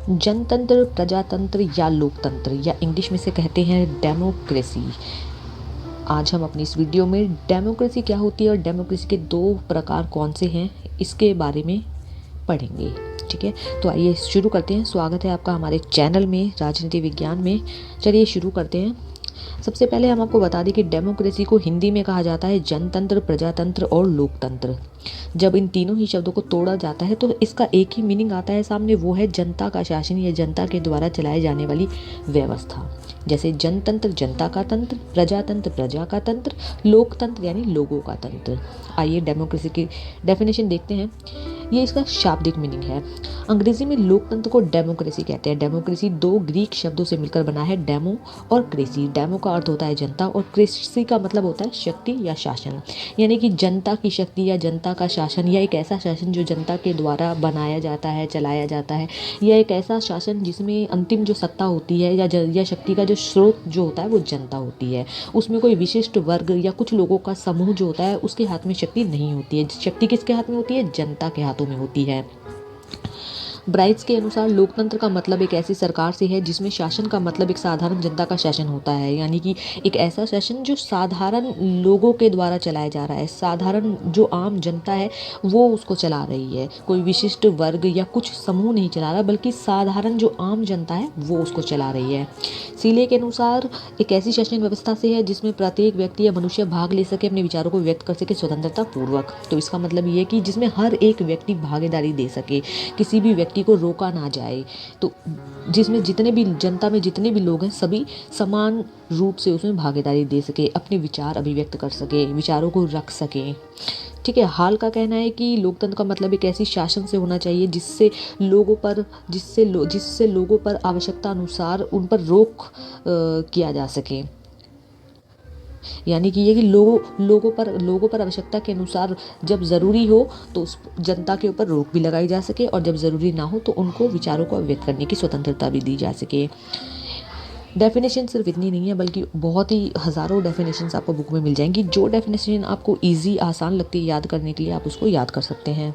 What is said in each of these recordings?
जनतंत्र, प्रजातंत्र या लोकतंत्र, या इंग्लिश में से कहते हैं डेमोक्रेसी। आज हम अपनी इस वीडियो में डेमोक्रेसी क्या होती है और डेमोक्रेसी के 2 प्रकार कौन से हैं इसके बारे में पढ़ेंगे। ठीक है, तो आइए शुरू करते हैं। स्वागत है आपका हमारे चैनल में राजनीति विज्ञान में। चलिए शुरू करते हैं। सबसे पहले हम आपको बता दें कि डेमोक्रेसी को हिंदी में कहा जाता है जनतंत्र, प्रजातंत्र और लोकतंत्र। जब इन तीनों ही शब्दों को तोड़ा जाता है तो इसका एक ही मीनिंग आता है सामने, वो है जनता का शासन या जनता के द्वारा चलाए जाने वाली व्यवस्था। जैसे जनतंत्र जनता का तंत्र, प्रजातंत्र प्रजा का तंत्र, लोकतंत्र यानी लोगों का तंत्र। आइए डेमोक्रेसी की डेफिनेशन देखते हैं। ये इसका शाब्दिक मीनिंग है। अंग्रेजी में लोकतंत्र को डेमोक्रेसी कहते हैं। डेमोक्रेसी 2 ग्रीक शब्दों से मिलकर बना है, डेमो और क्रेसी। डेमो का अर्थ होता है जनता और क्रेसी का मतलब होता है शक्ति या शासन, यानी कि जनता की शक्ति या जनता का शासन, या एक ऐसा शासन जो जनता के द्वारा बनाया जाता है, चलाया जाता है, या एक ऐसा शासन जिसमें अंतिम जो सत्ता होती है या शक्ति का जो स्रोत जो होता है वो जनता होती है। उसमें कोई विशिष्ट वर्ग या कुछ लोगों का समूह जो होता है उसके हाथ में शक्ति नहीं होती है। शक्ति किसके हाथ में होती है? जनता के हाथों में होती है। ब्राइट्स के अनुसार लोकतंत्र का मतलब एक ऐसी सरकार से है जिसमें शासन का मतलब एक साधारण जनता का शासन होता है, यानी कि एक ऐसा शासन जो साधारण लोगों के द्वारा चलाया जा रहा है। साधारण जो आम जनता है वो उसको चला रही है, कोई विशिष्ट वर्ग या कुछ समूह नहीं चला रहा, बल्कि साधारण जो आम जनता है वो उसको चला रही है। सीले के अनुसार एक ऐसी शासन व्यवस्था से है जिसमें प्रत्येक व्यक्ति या मनुष्य भाग ले सके, अपने विचारों को व्यक्त कर सके स्वतंत्रता पूर्वक। तो इसका मतलब ये है कि जिसमें हर एक व्यक्ति भागीदारी दे सके, किसी भी व्यक्ति को रोका ना जाए। तो जिसमें जितने भी जनता में जितने भी लोग हैं सभी समान रूप से उसमें भागीदारी दे सके, अपने विचार अभिव्यक्त कर सके, विचारों को रख सके। ठीक है, हाल का कहना है कि लोकतंत्र का मतलब एक ऐसी शासन से होना चाहिए जिससे लोगों पर आवश्यकता अनुसार उन पर रोक किया जा सके। यानी कि ये कि लोगों पर आवश्यकता के अनुसार जब ज़रूरी हो तो उस जनता के ऊपर रोक भी लगाई जा सके, और जब ज़रूरी ना हो तो उनको विचारों को व्यक्त करने की स्वतंत्रता भी दी जा सके। डेफिनेशन सिर्फ इतनी नहीं है, बल्कि बहुत ही हज़ारों डेफिनेशंस आपको बुक में मिल जाएंगी। जो डेफिनेशन आपको ईजी आसान लगती है याद करने के लिए आप उसको याद कर सकते हैं।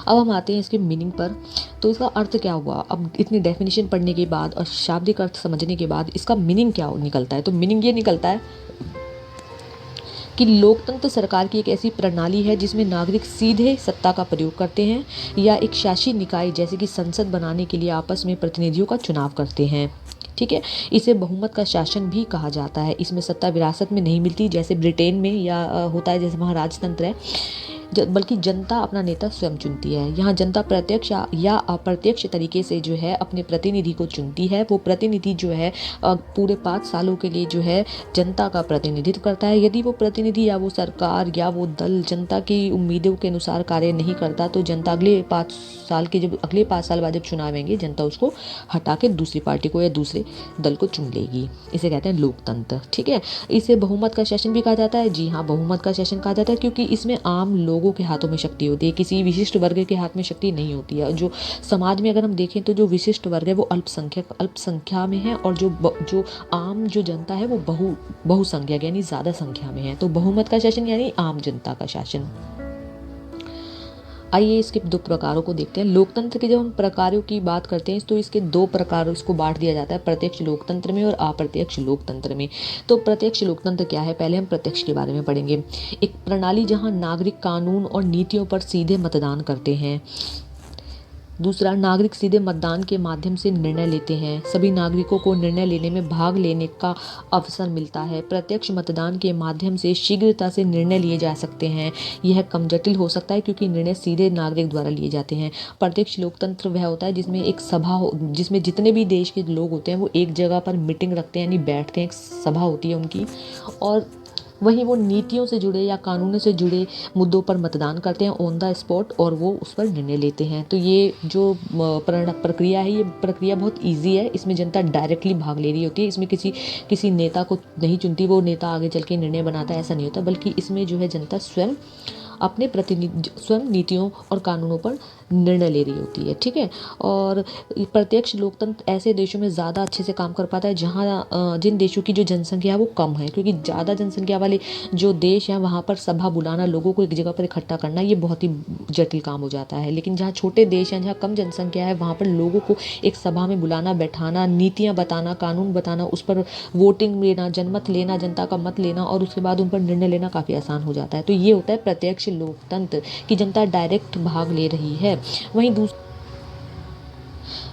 अब हम आते हैं इसके मीनिंग पर। तो इसका अर्थ क्या हुआ? अब इतनी डेफिनेशन पढ़ने के बाद और शाब्दिक अर्थ समझने के बाद इसका मीनिंग क्या निकलता है? तो मीनिंग ये निकलता है कि लोकतंत्र सरकार की एक ऐसी प्रणाली है जिसमें नागरिक सीधे सत्ता का प्रयोग करते हैं या एक शासी निकाय जैसे कि संसद बनाने के लिए आपस में प्रतिनिधियों का चुनाव करते हैं। ठीक है, इसे बहुमत का शासन भी कहा जाता है। इसमें सत्ता विरासत में नहीं मिलती जैसे ब्रिटेन में या होता है जैसे वहाँ राजतंत्र है, बल्कि जनता अपना नेता स्वयं चुनती है। यहाँ जनता प्रत्यक्ष या अप्रत्यक्ष तरीके से जो है अपने प्रतिनिधि को चुनती है। वो प्रतिनिधि जो है पूरे 5 सालों के लिए जो है जनता का प्रतिनिधित्व करता है। यदि वो प्रतिनिधि या वो सरकार या वो दल जनता की उम्मीदों के अनुसार कार्य नहीं करता तो जनता अगले 5 साल बाद जब चुनाव आएंगे जनता उसको हटा के दूसरी पार्टी को या दूसरे दल को चुन लेगी। इसे कहते हैं लोकतंत्र। ठीक है, इसे बहुमत का शासन भी कहा जाता है। जी हाँ, बहुमत का शासन कहा जाता है क्योंकि इसमें आम लोगों के हाथों में शक्ति होती है, किसी विशिष्ट वर्ग के हाथ में शक्ति नहीं होती है। जो समाज में अगर हम देखें तो जो विशिष्ट वर्ग है वो अल्पसंख्या में है, और जो आम जो जनता है वो बहुसंख्यक यानी ज़्यादा संख्या में है। तो बहुमत का शासन यानी आम जनता का शासन। आइए इसके 2 प्रकारों को देखते हैं। लोकतंत्र के जब हम प्रकारों की बात करते हैं तो इसके 2 प्रकारों इसको बांट दिया जाता है, प्रत्यक्ष लोकतंत्र में और अप्रत्यक्ष लोकतंत्र में। तो प्रत्यक्ष लोकतंत्र क्या है? पहले हम प्रत्यक्ष के बारे में पढ़ेंगे। एक प्रणाली जहां नागरिक कानून और नीतियों पर सीधे मतदान करते हैं। दूसरा, नागरिक सीधे मतदान के माध्यम से निर्णय लेते हैं। सभी नागरिकों को निर्णय लेने में भाग लेने का अवसर मिलता है। प्रत्यक्ष मतदान के माध्यम से शीघ्रता से निर्णय लिए जा सकते हैं। यह कम जटिल हो सकता है क्योंकि निर्णय सीधे नागरिक द्वारा लिए जाते हैं। प्रत्यक्ष लोकतंत्र वह होता है जिसमें एक सभा हो, जिसमें जितने भी देश के लोग होते हैं वो एक जगह पर मीटिंग रखते हैं, यानी बैठते हैं, एक सभा होती है उनकी, और वहीं वो नीतियों से जुड़े या कानूनों से जुड़े मुद्दों पर मतदान करते हैं ऑन द स्पॉट, और वो उस पर निर्णय लेते हैं। तो ये जो प्रक्रिया है, ये प्रक्रिया बहुत इजी है। इसमें जनता डायरेक्टली भाग ले रही होती है। इसमें किसी नेता को नहीं चुनती, वो नेता आगे चल के निर्णय बनाता है, ऐसा नहीं होता, बल्कि इसमें जो है जनता स्वयं अपने प्रतिनिधि स्वयं नीतियों और कानूनों पर निर्णय ले रही होती है, ठीक है। और प्रत्यक्ष लोकतंत्र ऐसे देशों में ज़्यादा अच्छे से काम कर पाता है जहाँ जिन देशों की जो जनसंख्या है वो कम है, क्योंकि ज़्यादा जनसंख्या वाले जो देश हैं वहाँ पर सभा बुलाना, लोगों को एक जगह पर इकट्ठा करना, ये बहुत ही जटिल काम हो जाता है। लेकिन जहाँ छोटे देश हैं, जहाँ कम जनसंख्या है, वहाँ पर लोगों को एक सभा में बुलाना, बैठाना, नीतियाँ बताना, कानून बताना, उस पर वोटिंग लेना, जनमत लेना, जनता का मत लेना और उसके बाद उन पर निर्णय लेना काफ़ी आसान हो जाता है। तो ये होता है प्रत्यक्ष लोकतंत्र कि जनता डायरेक्ट भाग ले रही है। वहीं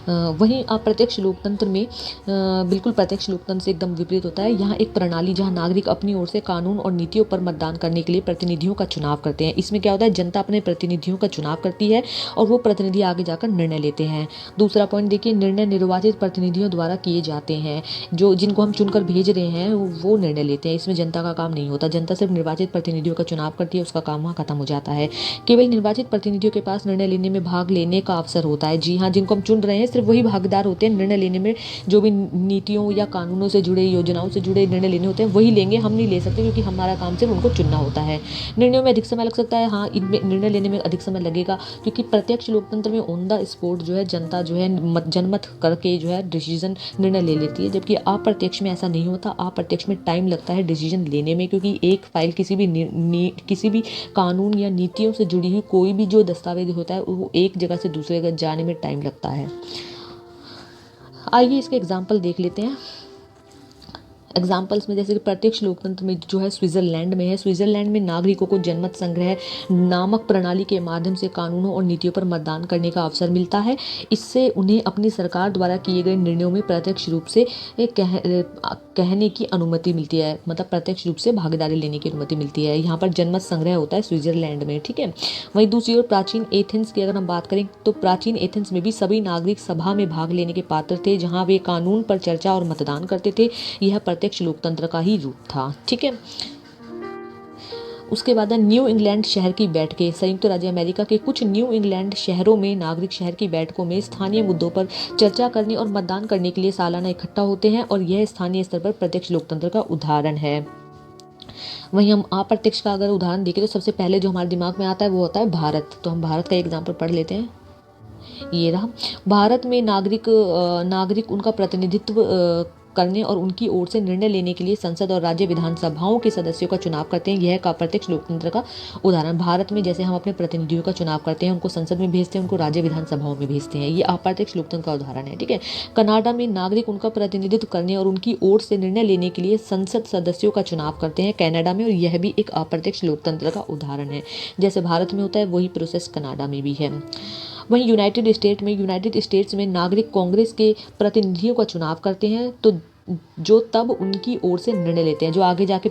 वहीं अप्रत्यक्ष लोकतंत्र में बिल्कुल प्रत्यक्ष लोकतंत्र से एकदम विपरीत होता है। यहाँ एक प्रणाली जहाँ नागरिक अपनी ओर से कानून और नीतियों पर मतदान करने के लिए प्रतिनिधियों का चुनाव करते हैं। इसमें क्या होता है, जनता अपने प्रतिनिधियों का चुनाव करती है और वो प्रतिनिधि आगे जाकर निर्णय लेते हैं। दूसरा पॉइंट देखिए, निर्णय निर्वाचित प्रतिनिधियों द्वारा किए जाते हैं। जो जिनको हम चुनकर भेज रहे हैं वो निर्णय लेते हैं। इसमें जनता का काम नहीं होता, जनता सिर्फ निर्वाचित प्रतिनिधियों का चुनाव करती है, उसका काम वहाँ खत्म हो जाता है। केवल निर्वाचित प्रतिनिधियों के पास निर्णय लेने में भाग लेने का अवसर होता है। जी हाँ, जिनको हम चुन रहे हैं सिर्फ वही भागीदार होते हैं निर्णय लेने में। जो भी नीतियों या कानूनों से जुड़े, योजनाओं से जुड़े निर्णय लेने होते हैं वही लेंगे, हम नहीं ले सकते, क्योंकि हमारा काम सिर्फ उनको चुनना होता है। निर्णयों में अधिक समय लग सकता है, हाँ इनमें निर्णय लेने में अधिक समय लगेगा, क्योंकि प्रत्यक्ष लोकतंत्र में ऑन द स्पॉट जो है जनता जो है जनमत करके जो है डिसीजन निर्णय ले लेती है, जबकि अप्रत्यक्ष में ऐसा नहीं होता। अप्रत्यक्ष में टाइम लगता है डिसीजन लेने में, क्योंकि एक फाइल किसी भी कानून या नीतियों से जुड़ी हुई कोई भी जो दस्तावेज होता है वो एक जगह से दूसरे जगह जाने में टाइम लगता है। आइए इसके एग्जाम्पल देख लेते हैं। एग्जाम्पल्स में जैसे कि प्रत्यक्ष लोकतंत्र में जो है स्विट्जरलैंड में है। स्विट्जरलैंड में नागरिकों को जनमत संग्रह नामक प्रणाली के माध्यम से कानूनों और नीतियों पर मतदान करने का अवसर मिलता है। इससे उन्हें अपनी सरकार द्वारा किए गए निर्णयों में प्रत्यक्ष रूप से कहने की अनुमति मिलती है, मतलब प्रत्यक्ष रूप से भागीदारी लेने की अनुमति मिलती है। यहाँ पर जनमत संग्रह होता है स्विट्जरलैंड में, ठीक है। वहीं दूसरी ओर प्राचीन एथेंस की अगर हम बात करें तो प्राचीन एथेंस में भी सभी नागरिक सभा में भाग लेने के पात्र थे, जहाँ वे कानून पर चर्चा और मतदान करते थे। यह प्रत्यक्ष लोकतंत्र का ही रूप था, ठीक है। उसके बाद न्यू इंग्लैंड शहर की बैठकें। संयुक्त राज्य अमेरिका के कुछ न्यू इंग्लैंड शहरों में नागरिक शहर की बैठकों में स्थानीय मुद्दों पर चर्चा करने और मतदान करने के लिए सालाना इकट्ठा होते हैं, और यह स्थानीय स्तर पर प्रत्यक्ष लोकतंत्र का उदाहरण है। वहीं हम अप्रत्यक्ष का अगर उदाहरण देखें तो सबसे पहले जो हमारे दिमाग में आता है वो होता है भारत। तो हम भारत का एग्जाम्पल पढ़ लेते हैं। ये रहा। भारत में नागरिक उनका प्रतिनिधित्व करने और उनकी ओर से निर्णय लेने के लिए संसद और राज्य विधानसभाओं के सदस्यों का चुनाव करते हैं। यह का प्रत्यक्ष लोकतंत्र का उदाहरण। भारत में जैसे हम अपने प्रतिनिधियों का चुनाव करते हैं, उनको संसद में भेजते हैं, उनको राज्य विधानसभाओं में भेजते हैं, ये अप्रत्यक्ष लोकतंत्र का उदाहरण है, ठीक है। कनाडा में नागरिक उनका प्रतिनिधित्व करने और उनकी ओर से निर्णय लेने के लिए संसद सदस्यों का चुनाव करते हैं कनाडा में, और यह भी एक अप्रत्यक्ष लोकतंत्र का उदाहरण है। जैसे भारत में होता है वही प्रोसेस कनाडा में भी है। वहीं यूनाइटेड स्टेट्स में नागरिक कांग्रेस के प्रतिनिधियों का चुनाव करते हैं, तो जो तब उनकी ओर से निर्णय लेते हैं। जो आगे जाके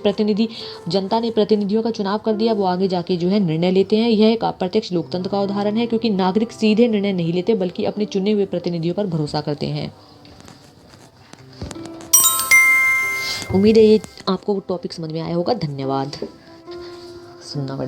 जनता ने प्रतिनिधियों का चुनाव कर दिया, वो आगे जाके जो है निर्णय लेते हैं। यह एक अप्रत्यक्ष लोकतंत्र का उदाहरण है, क्योंकि नागरिक सीधे निर्णय नहीं लेते बल्कि अपने चुने हुए प्रतिनिधियों पर भरोसा करते हैं। उम्मीद है ये आपको टॉपिक समझ में आया होगा। धन्यवाद। सुनना पड़ेगा।